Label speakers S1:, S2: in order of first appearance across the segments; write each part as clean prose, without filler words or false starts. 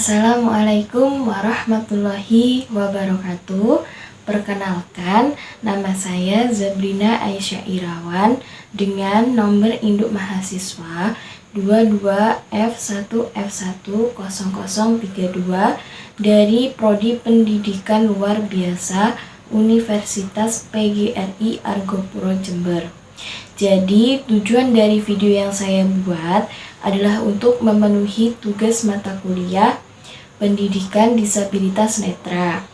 S1: Assalamualaikum warahmatullahi wabarakatuh. Perkenalkan, nama saya Zabrina Aisyah Irawan dengan nomor induk mahasiswa 22F1F10032 dari Prodi Pendidikan Luar Biasa Universitas PGRI Argopuro Jember. Jadi tujuan dari video yang saya buat adalah untuk memenuhi tugas mata kuliah pendidikan disabilitas netra,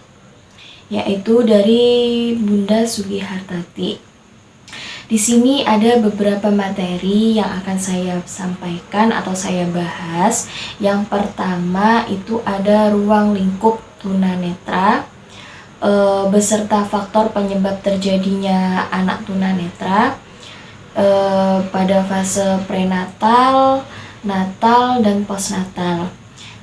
S1: yaitu dari Bunda Sugihartati. Di sini ada beberapa materi yang akan saya sampaikan atau saya bahas. Yang pertama itu ada ruang lingkup tunanetra beserta faktor penyebab terjadinya anak tunanetra pada fase prenatal, natal, dan postnatal.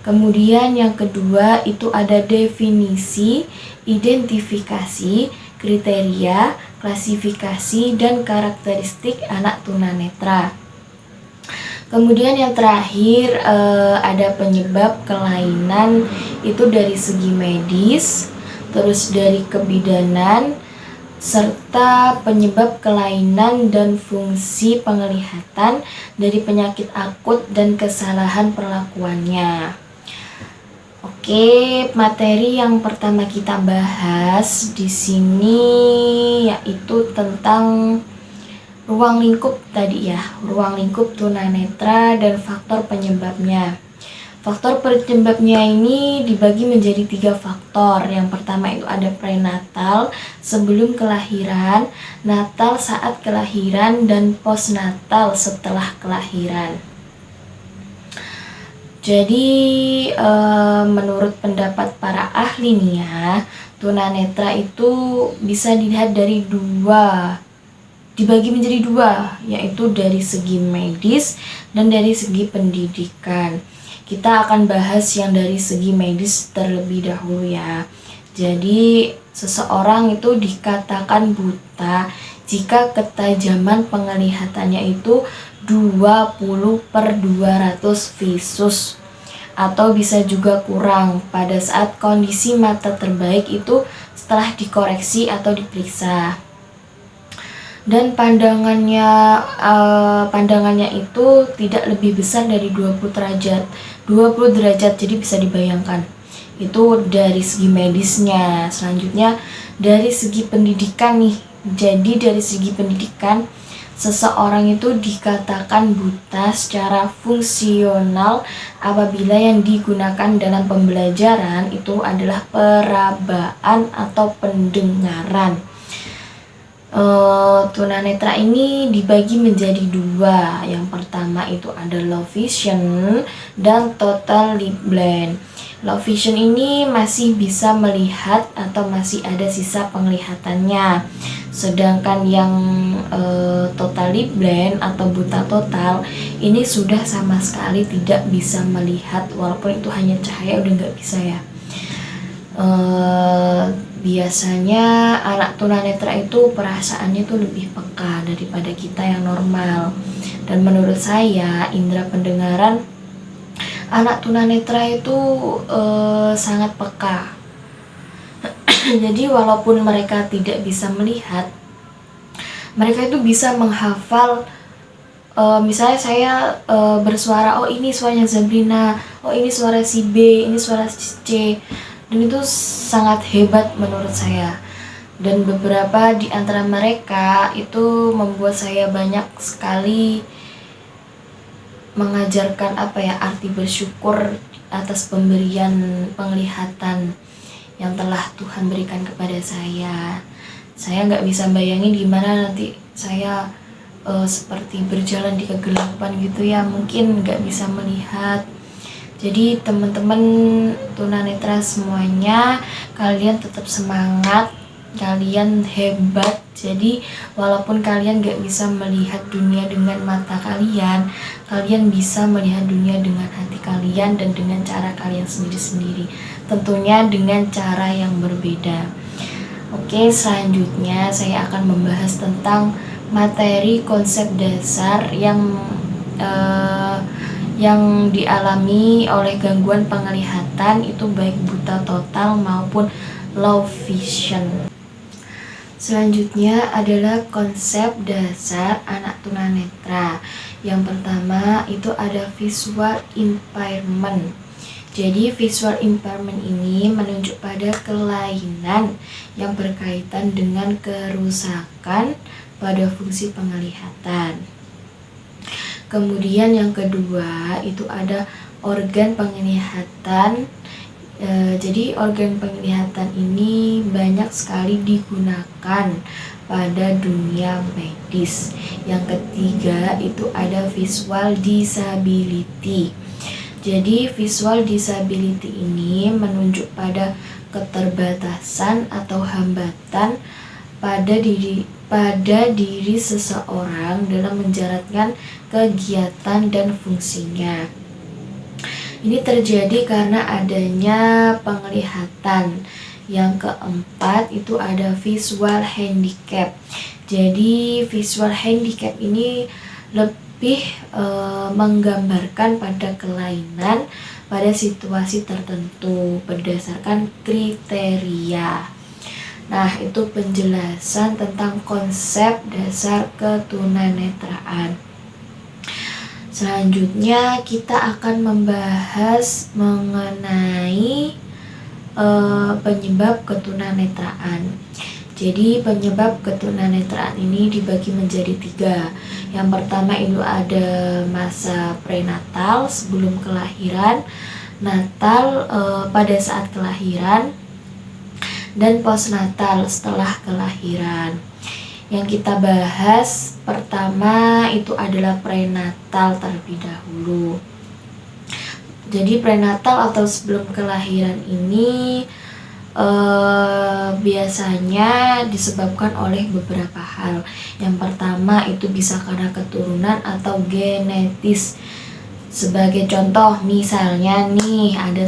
S1: Kemudian yang kedua itu ada definisi, identifikasi, kriteria, klasifikasi, dan karakteristik anak tunanetra. Kemudian yang terakhir ada penyebab kelainan itu dari segi medis, terus dari kebidanan, serta penyebab kelainan dan fungsi penglihatan dari penyakit akut dan kesalahan perlakuannya. Oke, materi yang pertama kita bahas di sini yaitu tentang ruang lingkup tadi ya, ruang lingkup tunanetra dan faktor penyebabnya. Faktor penyebabnya ini dibagi menjadi 3 faktor. Yang pertama itu ada prenatal, sebelum kelahiran, natal saat kelahiran, dan postnatal setelah kelahiran. Jadi menurut pendapat para ahli nih ya, tunanetra itu bisa dilihat dari dibagi menjadi 2, yaitu dari segi medis dan dari segi pendidikan. Kita akan bahas yang dari segi medis terlebih dahulu ya. Jadi seseorang itu dikatakan buta jika ketajaman penglihatannya itu 20/200 visus atau bisa juga kurang pada saat kondisi mata terbaik itu setelah dikoreksi atau diperiksa. Dan pandangannya itu tidak lebih besar dari 20 derajat, jadi bisa dibayangkan. Itu dari segi medisnya. Selanjutnya dari segi pendidikan nih. Jadi dari segi pendidikan, seseorang itu dikatakan buta secara fungsional apabila yang digunakan dalam pembelajaran itu adalah perabaan atau pendengaran. Tunanetra ini dibagi menjadi 2. Yang pertama itu ada low vision dan totally blind. Low vision ini masih bisa melihat atau masih ada sisa penglihatannya. Sedangkan yang totally blind atau buta total ini sudah sama sekali tidak bisa melihat, walaupun itu hanya cahaya udah nggak bisa ya. Biasanya anak tunanetra itu perasaannya tuh lebih peka daripada kita yang normal. Dan menurut saya indera pendengaran anak tunanetra itu sangat peka. Jadi walaupun mereka tidak bisa melihat, mereka itu bisa menghafal. Misalnya saya bersuara, oh ini suaranya Zabrina, oh ini suara si B, ini suara si C. Dan itu sangat hebat menurut saya. Dan beberapa di antara mereka itu membuat saya banyak sekali mengajarkan arti bersyukur atas pemberian penglihatan yang telah Tuhan berikan kepada saya. Saya nggak bisa bayangin gimana nanti saya seperti berjalan di kegelapan gitu ya, mungkin nggak bisa melihat. Jadi teman-teman tunanetra semuanya, kalian tetap semangat, kalian hebat. Jadi walaupun kalian gak bisa melihat dunia dengan mata kalian, kalian bisa melihat dunia dengan hati kalian dan dengan cara kalian sendiri-sendiri. Tentunya dengan cara yang berbeda. Oke, selanjutnya saya akan membahas tentang materi konsep dasar yang yang dialami oleh gangguan penglihatan itu baik buta total maupun low vision. Selanjutnya adalah konsep dasar anak tunanetra. Yang pertama itu ada visual impairment. Jadi visual impairment ini menunjuk pada kelainan yang berkaitan dengan kerusakan pada fungsi penglihatan. Kemudian yang kedua itu ada organ penglihatan. Jadi organ penglihatan ini banyak sekali digunakan pada dunia medis. Yang ketiga itu ada visual disability. Jadi visual disability ini menunjuk pada keterbatasan atau hambatan pada diri seseorang dalam menjalankan kegiatan dan fungsinya. Ini terjadi karena adanya penglihatan. Yang keempat itu ada visual handicap. Jadi visual handicap ini lebih menggambarkan pada kelainan pada situasi tertentu berdasarkan kriteria. Nah, itu penjelasan tentang konsep dasar ketunanetraan. Selanjutnya kita akan membahas mengenai penyebab ketunanetraan. Jadi penyebab ketunanetraan ini dibagi menjadi 3. Yang pertama itu ada masa prenatal sebelum kelahiran, natal pada saat kelahiran, dan postnatal setelah kelahiran. Yang kita bahas pertama itu adalah prenatal terlebih dahulu. Jadi prenatal atau sebelum kelahiran ini biasanya disebabkan oleh beberapa hal. Yang pertama itu bisa karena keturunan atau genetis. Sebagai contoh misalnya nih ada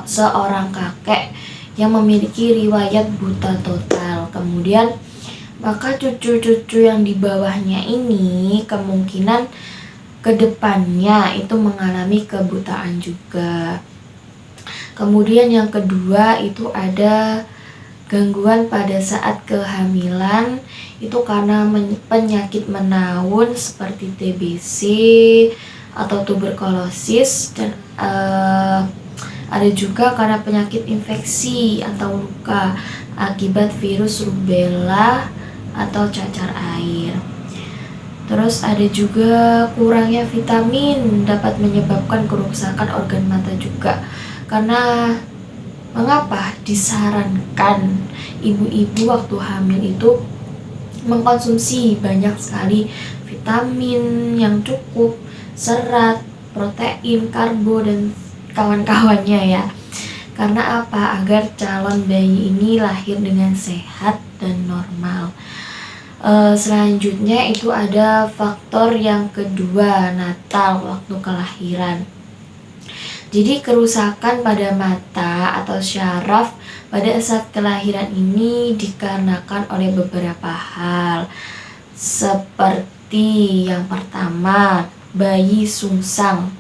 S1: seorang kakek yang memiliki riwayat buta total. Kemudian maka cucu-cucu yang di bawahnya ini kemungkinan kedepannya itu mengalami kebutaan juga. Kemudian yang kedua itu ada gangguan pada saat kehamilan. Itu karena penyakit menaun seperti TBC atau tuberkulosis, dan ada juga karena penyakit infeksi atau luka akibat virus rubella atau cacar air. Terus ada juga kurangnya vitamin dapat menyebabkan kerusakan organ mata juga. Karena mengapa disarankan ibu-ibu waktu hamil itu mengkonsumsi banyak sekali vitamin yang cukup, serat, protein, karbo, dan kawan-kawannya ya. Karena apa? Agar calon bayi ini lahir dengan sehat dan normal. Selanjutnya itu ada faktor yang kedua, natal waktu kelahiran. Jadi kerusakan pada mata atau syaraf pada saat kelahiran ini dikarenakan oleh beberapa hal. Seperti yang pertama, bayi sungsang.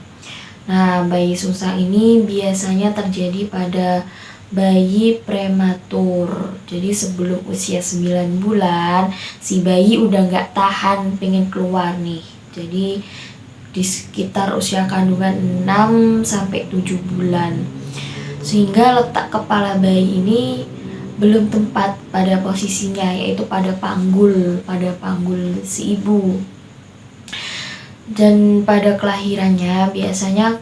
S1: Nah, bayi sungsang ini biasanya terjadi pada bayi prematur. Jadi sebelum usia 9 bulan si bayi udah gak tahan pengen keluar nih. Jadi di sekitar usia kandungan 6-7 bulan, sehingga letak kepala bayi ini belum tepat pada posisinya, yaitu pada panggul si ibu. Dan pada kelahirannya biasanya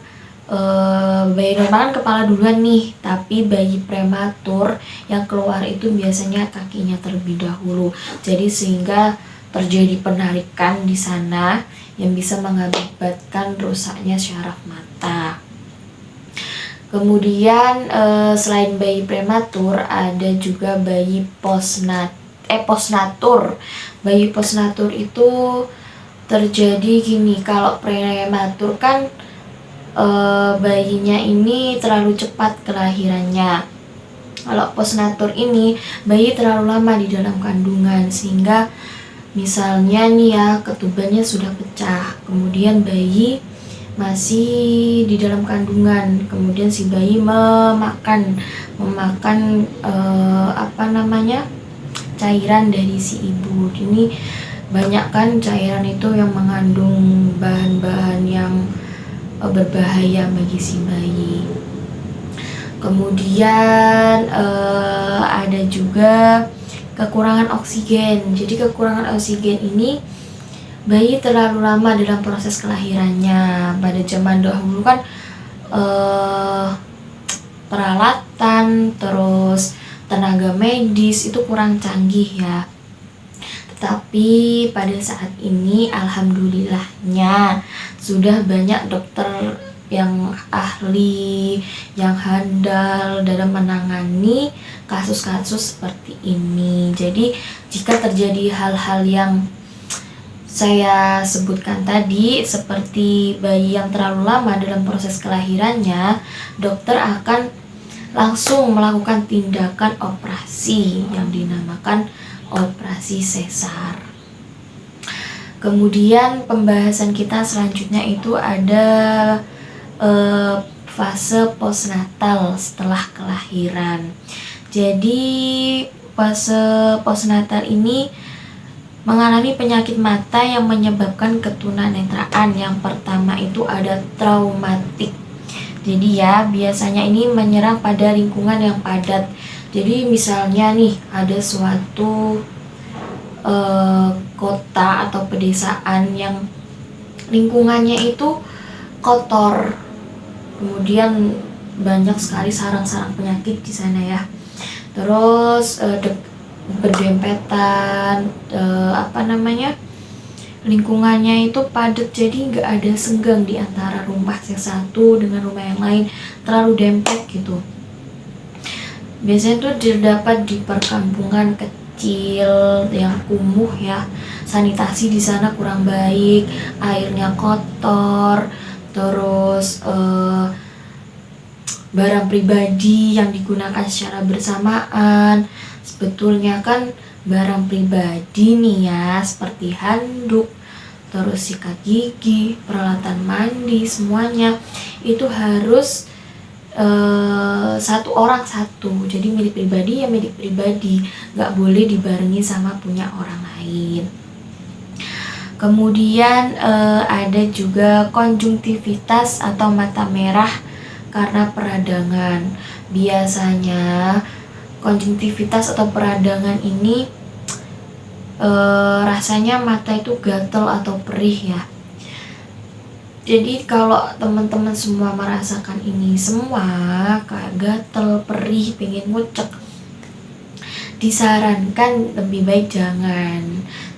S1: bayi normal kan kepala duluan nih, tapi bayi prematur yang keluar itu biasanya kakinya terlebih dahulu. Jadi sehingga terjadi penarikan di sana yang bisa mengakibatkan rusaknya syaraf mata. Kemudian selain bayi prematur ada juga bayi postnatur. Bayi postnatur itu terjadi gini, kalau prematur kan bayinya ini terlalu cepat kelahirannya. Kalau postnatur ini bayi terlalu lama di dalam kandungan, sehingga misalnya nih ya ketubannya sudah pecah, kemudian bayi masih di dalam kandungan, kemudian si bayi memakan cairan dari si ibu. Ini banyak kan cairan itu yang mengandung bahan-bahan yang berbahaya bagi si bayi. Kemudian ada juga kekurangan oksigen. Jadi kekurangan oksigen ini bayi terlalu lama dalam proses kelahirannya. Pada zaman dahulu kan peralatan terus tenaga medis itu kurang canggih ya. Tetapi pada saat ini alhamdulillahnya sudah banyak dokter yang ahli, yang handal dalam menangani kasus-kasus seperti ini. Jadi jika terjadi hal-hal yang saya sebutkan tadi, seperti bayi yang terlalu lama dalam proses kelahirannya, dokter akan langsung melakukan tindakan operasi yang dinamakan operasi sesar. Kemudian pembahasan kita selanjutnya itu ada fase postnatal setelah kelahiran. Jadi fase postnatal ini mengalami penyakit mata yang menyebabkan ketunanetraan. Yang pertama itu ada traumatik. Jadi ya, biasanya ini menyerang pada lingkungan yang padat. Jadi misalnya nih, ada suatu kota atau pedesaan yang lingkungannya itu kotor. Kemudian banyak sekali sarang-sarang penyakit di sana ya. Terus berdempetan, lingkungannya itu padat, jadi nggak ada senggang di antara rumah yang satu dengan rumah yang lain, terlalu dempet gitu. Biasanya itu terdapat di perkampungan kecil yang kumuh ya, sanitasi di sana kurang baik, airnya kotor, terus barang pribadi yang digunakan secara bersamaan. Sebetulnya kan barang pribadi nih ya, seperti handuk, terus sikat gigi, peralatan mandi, semuanya itu harus satu orang satu. Jadi milik pribadi ya milik pribadi, nggak boleh dibarengi sama punya orang lain. Kemudian ada juga konjungtivitas atau mata merah karena peradangan. Biasanya konjungtivitas atau peradangan ini rasanya mata itu gatel atau perih ya. Jadi kalau teman-teman semua merasakan ini semua, kayak gatel, perih, pengen ngucek, disarankan lebih baik jangan.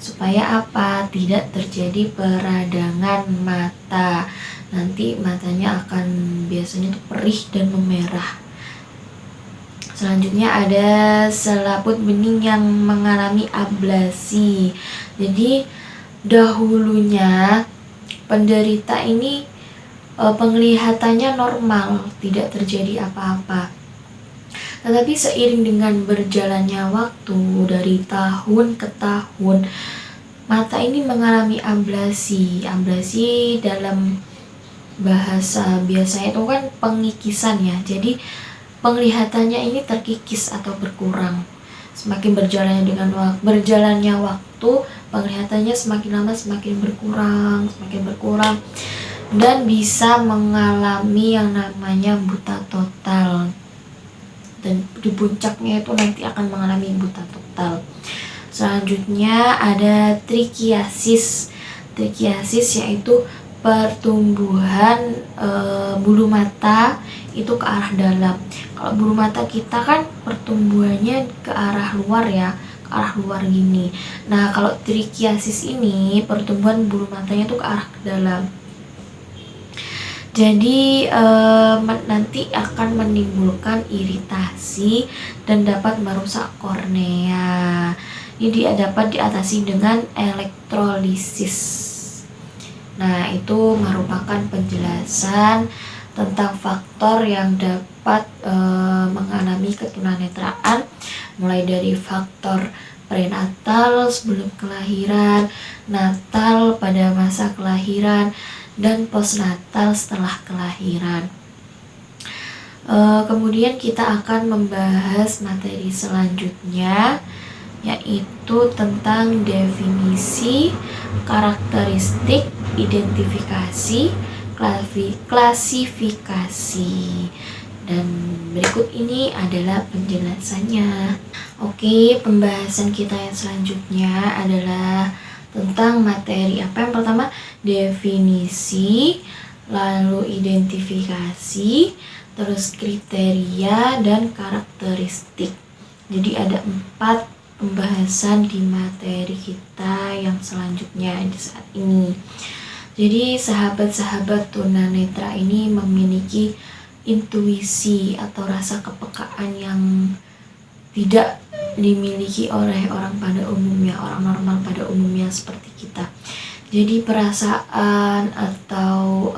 S1: Supaya apa? Tidak terjadi peradangan mata. Nanti matanya akan biasanya tuh perih dan memerah. Selanjutnya ada selaput bening yang mengalami ablasi. Jadi dahulunya penderita ini penglihatannya normal, tidak terjadi apa-apa. Tetapi seiring dengan berjalannya waktu dari tahun ke tahun, mata ini mengalami ablasi. Ablasi dalam bahasa biasanya itu kan pengikisan ya. Jadi penglihatannya ini terkikis atau berkurang. Semakin berjalannya waktu, penglihatannya semakin lama semakin berkurang, dan bisa mengalami yang namanya buta total. Dan di puncaknya itu nanti akan mengalami buta total. Selanjutnya ada trichiasis. Trichiasis yaitu pertumbuhan bulu mata itu ke arah dalam. Kalau bulu mata kita kan pertumbuhannya ke arah luar ya, ke arah luar gini. Nah kalau trichiasis ini pertumbuhan bulu matanya itu ke arah ke dalam. Jadi nanti akan menimbulkan iritasi dan dapat merusak kornea. Ini dapat diatasi dengan elektrolisis. Nah itu merupakan penjelasan tentang faktor yang dapat mengalami ketunanetraan, mulai dari faktor prenatal sebelum kelahiran, natal pada masa kelahiran, dan postnatal setelah kelahiran. Kemudian kita akan membahas materi selanjutnya, yaitu tentang definisi, karakteristik, identifikasi, klasifikasi. Dan berikut ini adalah penjelasannya. Oke, pembahasan kita yang selanjutnya adalah tentang materi apa yang pertama? Definisi, lalu identifikasi, terus kriteria dan karakteristik. Jadi ada 4 pembahasan di materi kita yang selanjutnya di saat ini. Jadi sahabat-sahabat tunanetra ini memiliki intuisi atau rasa kepekaan yang tidak dimiliki oleh orang pada umumnya, orang normal pada umumnya seperti kita. Jadi perasaan atau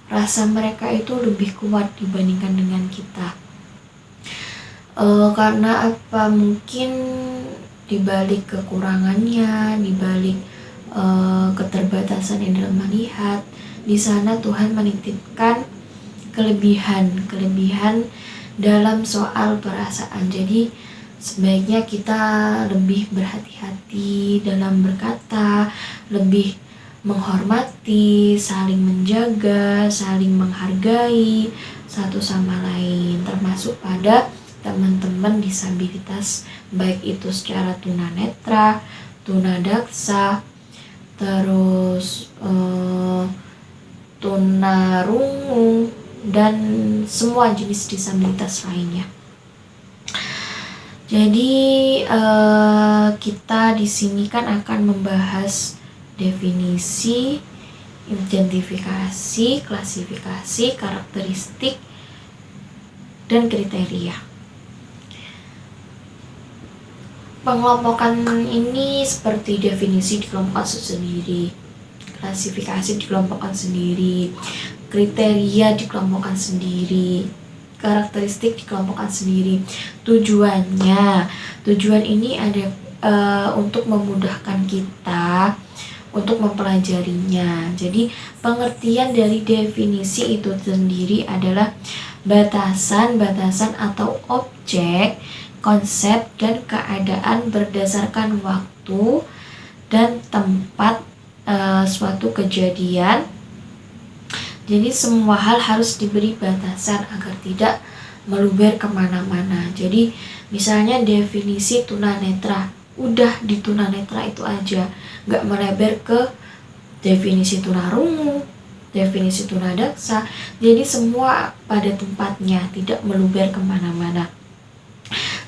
S1: rasa mereka itu lebih kuat dibandingkan dengan kita. Karena apa? Mungkin dibalik kekurangannya, dibalik keterbatasan yang dalam melihat, di sana Tuhan menitipkan kelebihan dalam soal perasaan. Jadi sebaiknya kita lebih berhati-hati dalam berkata, lebih menghormati, saling menjaga, saling menghargai satu sama lain, termasuk pada teman-teman disabilitas, baik itu secara tunanetra, tunadaksa, terus tunarungu, dan semua jenis disabilitas lainnya. Jadi kita di sini kan akan membahas definisi, identifikasi, klasifikasi, karakteristik, dan kriteria. Pengelompokan ini seperti definisi dikelompokkan sendiri, klasifikasi dikelompokkan sendiri, kriteria dikelompokkan sendiri, karakteristik dikelompokkan sendiri. Tujuan ini ada untuk memudahkan kita untuk mempelajarinya. Jadi pengertian dari definisi itu sendiri adalah batasan-batasan atau objek, konsep, dan keadaan berdasarkan waktu dan tempat suatu kejadian. Jadi semua hal harus diberi batasan agar tidak meluber kemana-mana. Jadi misalnya definisi tunanetra, udah di tunanetra itu aja, nggak melebar ke definisi tunarungu, definisi tunadaksa. Jadi semua pada tempatnya, tidak meluber kemana-mana.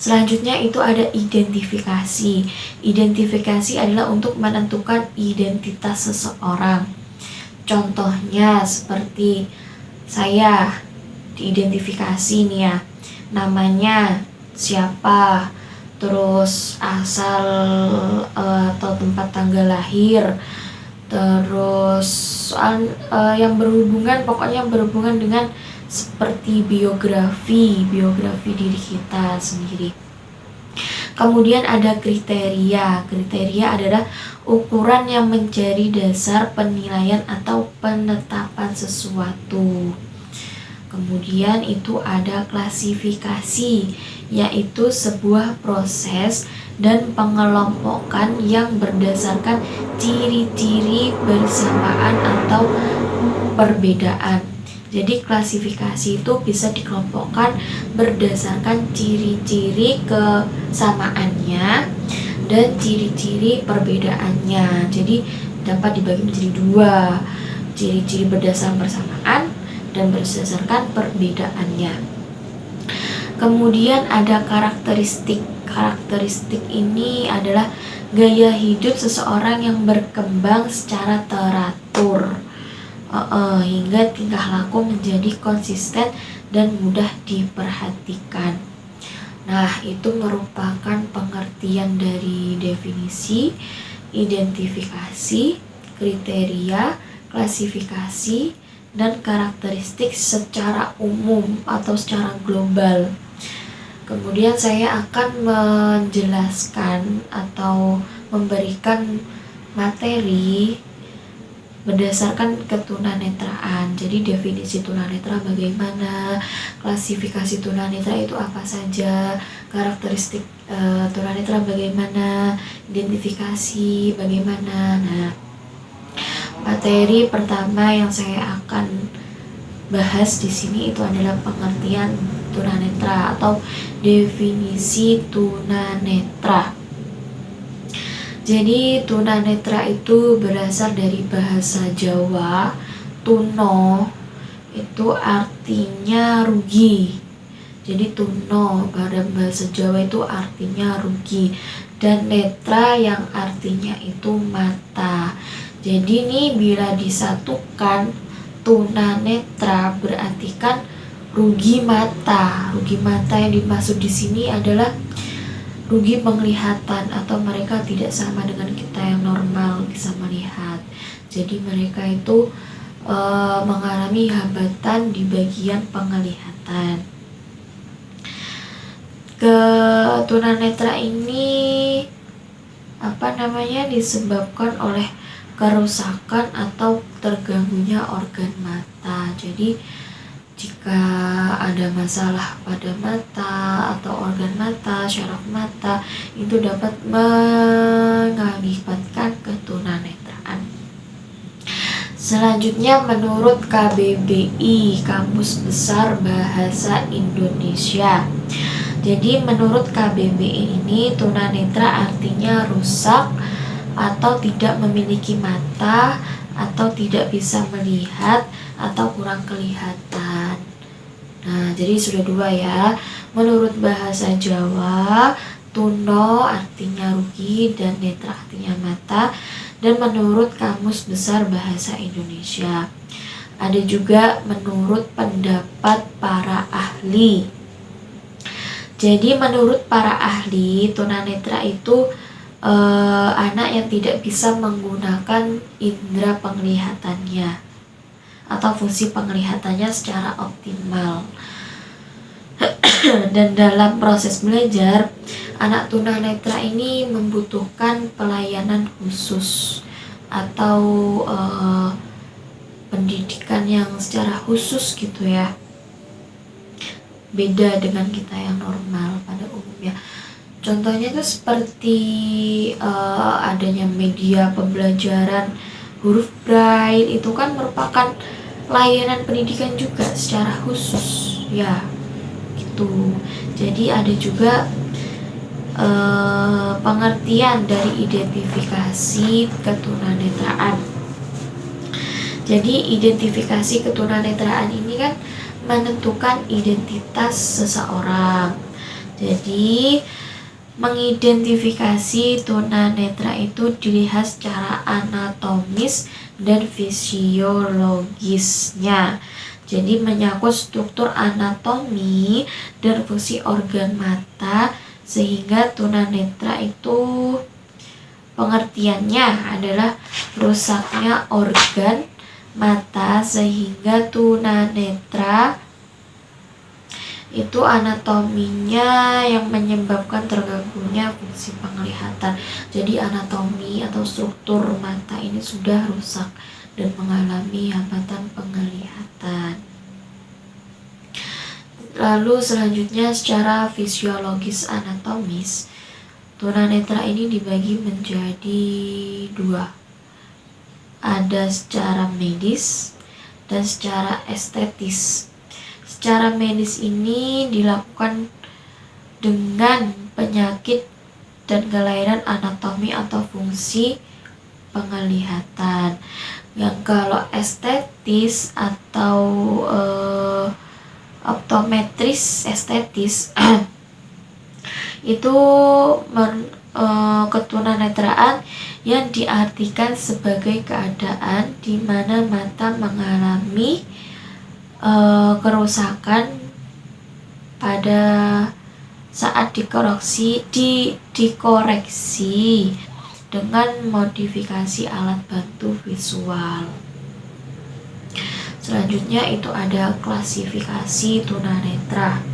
S1: Selanjutnya itu ada identifikasi. Identifikasi adalah untuk menentukan identitas seseorang. Contohnya seperti saya diidentifikasi nih ya, namanya siapa, terus asal atau tempat tanggal lahir, terus soal yang berhubungan, pokoknya berhubungan dengan seperti biografi diri kita sendiri. Kemudian ada kriteria. Kriteria adalah ukuran yang menjadi dasar penilaian atau penetapan sesuatu. Kemudian itu ada klasifikasi, yaitu sebuah proses dan pengelompokan yang berdasarkan ciri-ciri bersamaan atau perbedaan. Jadi klasifikasi itu bisa dikelompokkan berdasarkan ciri-ciri kesamaannya dan ciri-ciri perbedaannya. Jadi dapat dibagi menjadi 2, ciri-ciri berdasarkan persamaan dan berdasarkan perbedaannya. Kemudian ada karakteristik. Karakteristik ini adalah gaya hidup seseorang yang berkembang secara teratur, hingga tingkah laku menjadi konsisten dan mudah diperhatikan. Nah, itu merupakan pengertian dari definisi, identifikasi, kriteria, klasifikasi, dan karakteristik secara umum atau secara global. Kemudian saya akan menjelaskan atau memberikan materi berdasarkan ketunanetraan. Jadi definisi tunanetra bagaimana, klasifikasi tunanetra itu apa saja, karakteristik tunanetra bagaimana, identifikasi bagaimana. Nah, materi pertama yang saya akan bahas di sini itu adalah pengertian tunanetra atau definisi tunanetra. Jadi tunanetra itu berasal dari bahasa Jawa. Tuno itu artinya rugi. Jadi tuno pada bahasa Jawa itu artinya rugi, dan netra yang artinya itu mata. Jadi nih bila disatukan tunanetra berarti kan rugi mata. Rugi mata yang dimaksud di sini adalah rugi penglihatan, atau mereka tidak sama dengan kita yang normal bisa melihat. Jadi mereka itu mengalami hambatan di bagian penglihatan. Tunanetra ini disebabkan oleh kerusakan atau terganggunya organ mata. Jadi jika ada masalah pada mata atau organ mata, syaraf mata, itu dapat mengakibatkan ketunanetraan. Selanjutnya menurut KBBI, Kamus Besar Bahasa Indonesia. Jadi menurut KBBI ini tunanetra artinya rusak atau tidak memiliki mata atau tidak bisa melihat atau kurang kelihatan. Nah, jadi sudah dua ya. Menurut bahasa Jawa, tuno artinya rugi dan netra artinya mata. Dan menurut Kamus Besar Bahasa Indonesia. Ada juga menurut pendapat para ahli. Jadi menurut para ahli, tunanetra itu anak yang tidak bisa menggunakan indera penglihatannya atau fungsi penglihatannya secara optimal. Dan dalam proses belajar, anak tunanetra ini membutuhkan pelayanan khusus atau pendidikan yang secara khusus gitu ya. Beda dengan kita yang normal pada umumnya. Contohnya itu seperti adanya media pembelajaran huruf braille, itu kan merupakan layanan pendidikan juga secara khusus ya gitu. Jadi ada juga pengertian dari identifikasi ketunanetraan. Jadi identifikasi ketunanetraan ini kan menentukan identitas seseorang. Jadi mengidentifikasi tunanetra itu dilihat secara anatomis dan fisiologisnya. Jadi menyangkut struktur anatomi dan fungsi organ mata, sehingga tunanetra itu pengertiannya adalah rusaknya organ mata sehingga tunanetra itu anatominya yang menyebabkan terganggunya fungsi penglihatan. Jadi anatomi atau struktur mata ini sudah rusak dan mengalami hambatan penglihatan. Lalu selanjutnya secara fisiologis anatomis, tunanetra ini dibagi menjadi dua. Ada secara medis dan secara estetis. Secara medis ini dilakukan dengan penyakit dan kelainan anatomi atau fungsi penglihatan. Yang kalau estetis atau optometris estetis itu ketunanetraan yang diartikan sebagai keadaan di mana mata mengalami kerusakan pada saat dikoreksi dengan modifikasi alat bantu visual. Selanjutnya itu ada klasifikasi tunanetra.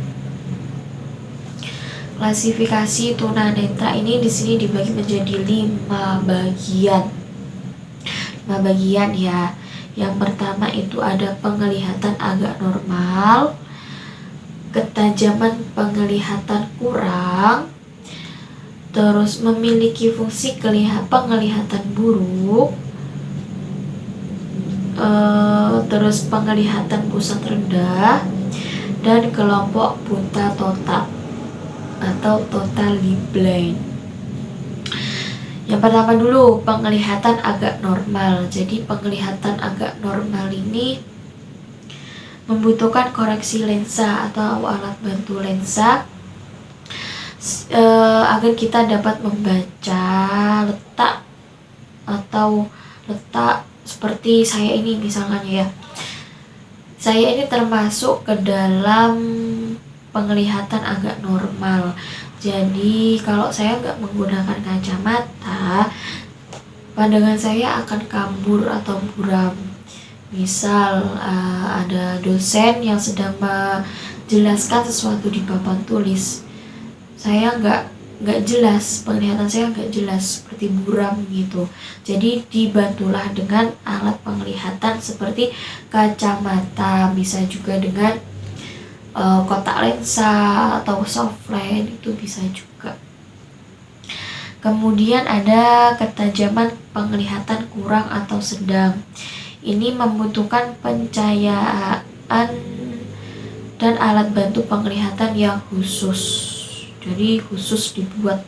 S1: Klasifikasi tunanetra ini di sini dibagi menjadi 5 bagian. bagian ya. Yang pertama itu ada penglihatan agak normal, ketajaman penglihatan kurang, terus memiliki fungsi penglihatan buruk, terus penglihatan pusat rendah, dan kelompok buta total atau totally blind. Yang pertama dulu, penglihatan agak normal. Jadi penglihatan agak normal ini membutuhkan koreksi lensa atau alat bantu lensa agar kita dapat membaca letak atau letak seperti saya ini misalkan ya. Saya ini termasuk ke dalam penglihatan agak normal. Jadi kalau saya nggak menggunakan kacamata, pandangan saya akan kabur atau buram. Misal ada dosen yang sedang menjelaskan sesuatu di papan tulis, saya nggak jelas, penglihatan saya nggak jelas, seperti buram gitu. Jadi dibantulah dengan alat penglihatan seperti kacamata, bisa juga dengan kotak lensa atau soft lens, itu bisa juga. Kemudian ada ketajaman penglihatan kurang atau sedang. Ini membutuhkan pencahayaan dan alat bantu penglihatan yang khusus. Jadi khusus dibuat.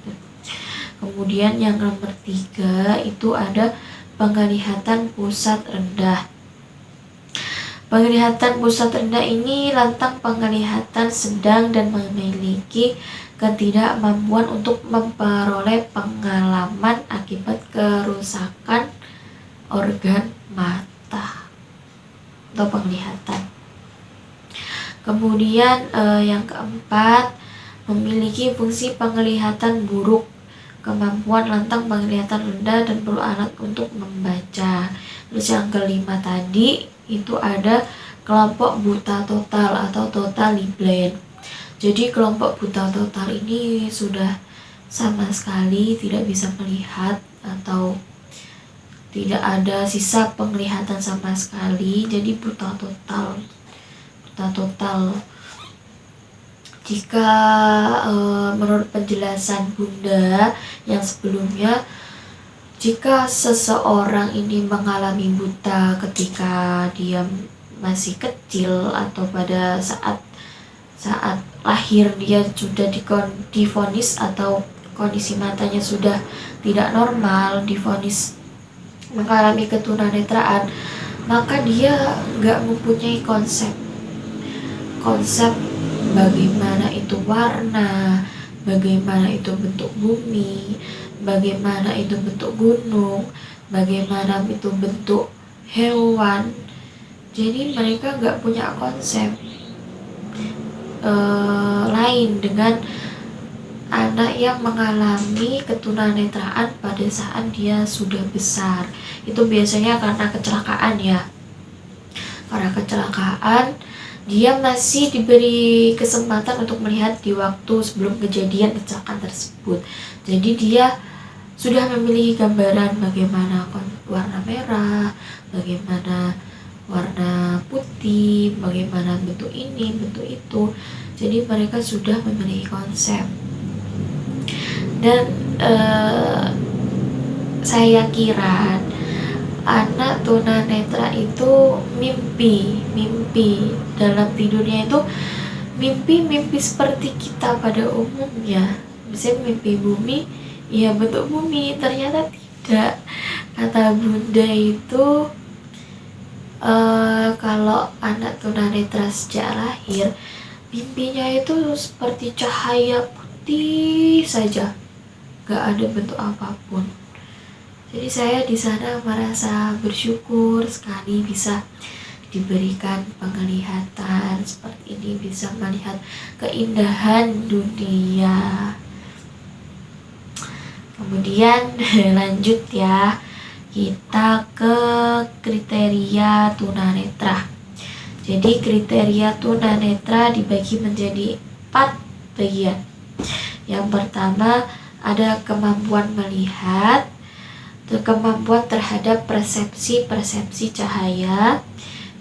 S1: Kemudian yang nomor 3 itu ada penglihatan pusat rendah. Penglihatan pusat rendah ini rentang penglihatan sedang dan memiliki ketidakmampuan untuk memperoleh pengalaman akibat kerusakan organ mata atau penglihatan. Kemudian yang keempat, memiliki fungsi penglihatan buruk, kemampuan rentang penglihatan rendah dan perlu alat untuk membaca. Terus yang kelima tadi itu ada kelompok buta total atau totally blind. Jadi kelompok buta total ini sudah sama sekali tidak bisa melihat atau tidak ada sisa penglihatan sama sekali. Jadi buta total. Jika menurut penjelasan Bunda yang sebelumnya, jika seseorang ini mengalami buta ketika dia masih kecil atau pada saat lahir dia sudah divonis atau kondisi matanya sudah tidak normal, divonis mengalami ketunanetraan, maka dia nggak mempunyai konsep bagaimana itu warna, bagaimana itu bentuk bumi, bagaimana itu bentuk gunung, bagaimana itu bentuk hewan. Jadi mereka nggak punya konsep lain dengan anak yang mengalami ketunanetraan pada saat dia sudah besar. Itu biasanya karena kecelakaan ya. Karena kecelakaan, dia masih diberi kesempatan untuk melihat di waktu sebelum kejadian kecelakaan tersebut. Jadi dia sudah memiliki gambaran bagaimana warna merah, bagaimana warna putih, bagaimana bentuk ini, bentuk itu. Jadi mereka sudah memiliki konsep. Dan saya kira anak tunanetra itu mimpi dalam tidurnya itu mimpi seperti kita pada umumnya. Misalnya mimpi bumi, ya bentuk bumi, ternyata tidak. Kata Bunda itu kalau anak tunanetra sejak lahir, mimpinya itu seperti cahaya putih saja, gak ada bentuk apapun. Jadi saya di sana merasa bersyukur sekali bisa diberikan penglihatan seperti ini, bisa melihat keindahan dunia. Kemudian lanjut ya, kita ke kriteria tunanetra. Jadi kriteria tunanetra dibagi menjadi 4 bagian. Yang pertama ada kemampuan melihat, kemampuan terhadap persepsi cahaya.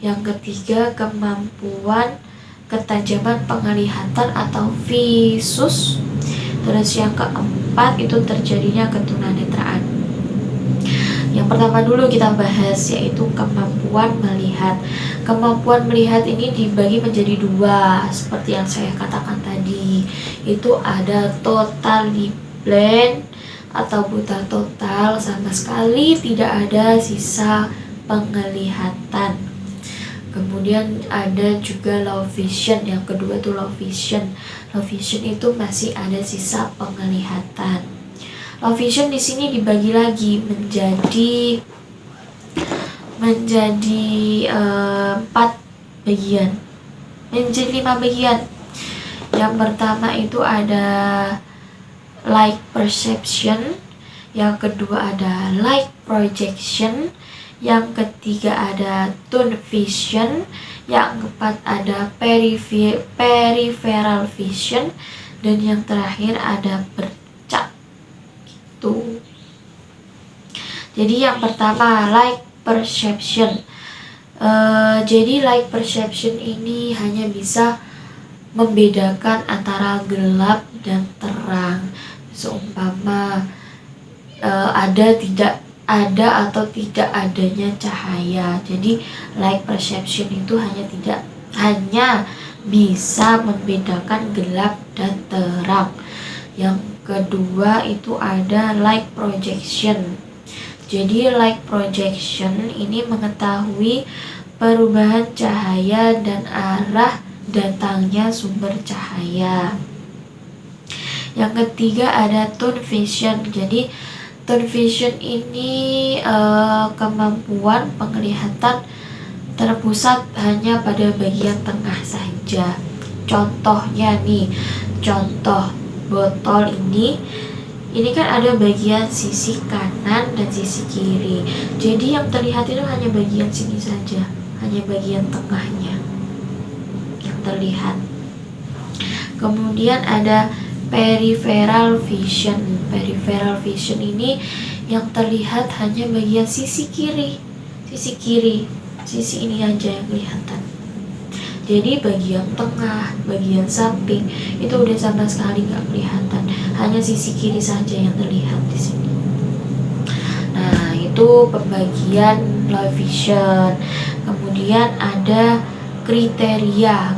S1: Yang ketiga, kemampuan ketajaman penglihatan atau visus. Terus yang keempat itu terjadinya ketunanetraan. Yang pertama dulu kita bahas yaitu kemampuan melihat. Kemampuan melihat ini dibagi menjadi dua, seperti yang saya katakan tadi. Itu ada totally blind atau buta total, sama sekali tidak ada sisa penglihatan. Kemudian ada juga low vision, yang kedua itu low vision. Low vision itu masih ada sisa penglihatan. Low vision di sini dibagi lagi menjadi 4 bagian, menjadi 5 bagian. Yang pertama itu ada light perception, yang kedua ada light projection, yang ketiga ada tunnel vision, yang keempat ada peripheral vision, dan yang terakhir ada bercak gitu. Jadi yang pertama light perception. Jadi light perception ini hanya bisa membedakan antara gelap dan terang. Seumpama tidak ada atau tidak adanya cahaya. Jadi light perception itu hanya bisa membedakan gelap dan terang. Yang kedua itu ada light projection. Jadi light projection ini mengetahui perubahan cahaya dan arah datangnya sumber cahaya. Yang ketiga ada tunnel vision. Jadi tunnel vision ini kemampuan penglihatan terpusat hanya pada bagian tengah saja. Contohnya nih, contoh botol ini kan ada bagian sisi kanan dan sisi kiri. Jadi yang terlihat itu hanya bagian sini saja, hanya bagian tengahnya yang terlihat. Kemudian ada peripheral vision. Peripheral vision ini yang terlihat hanya bagian sisi kiri, sisi ini aja yang kelihatan. Jadi bagian tengah, bagian samping itu udah sama sekali nggak kelihatan, hanya sisi kiri saja yang terlihat di sini. Nah, itu pembagian low vision. Kemudian ada kriteria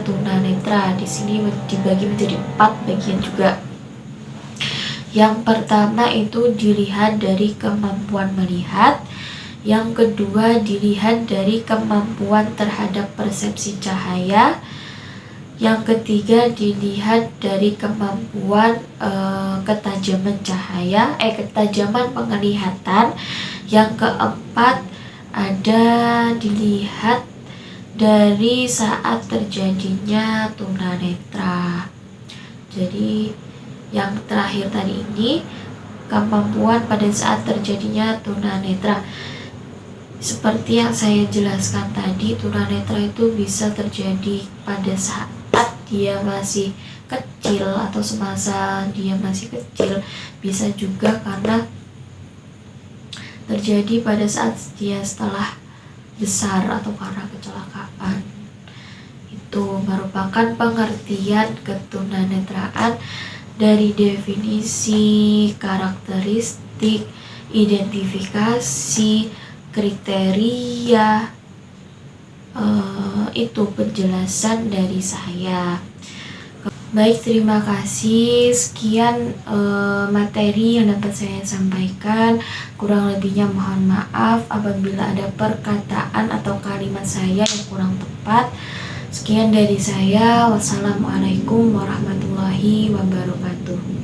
S1: tunanetra. Di sini dibagi menjadi 4 bagian juga. Yang pertama itu dilihat dari kemampuan melihat. Yang kedua dilihat dari kemampuan terhadap persepsi cahaya. Yang ketiga dilihat dari kemampuan ketajaman penglihatan. Yang keempat ada dilihat dari saat terjadinya tunanetra. Jadi yang terakhir tadi ini kemampuan pada saat terjadinya tunanetra. Seperti yang saya jelaskan tadi, tunanetra itu bisa terjadi pada saat dia masih kecil atau semasa dia masih kecil, bisa juga karena terjadi pada saat dia setelah besar atau karena kecelakaan. Itu merupakan pengertian ketunanetraan dari definisi, karakteristik, identifikasi, kriteria. Itu penjelasan dari saya. Baik, terima kasih. Sekian materi yang dapat saya sampaikan. Kurang lebihnya mohon maaf apabila ada perkataan atau kalimat saya yang kurang tepat. Sekian dari saya. Wassalamualaikum warahmatullahi wabarakatuh.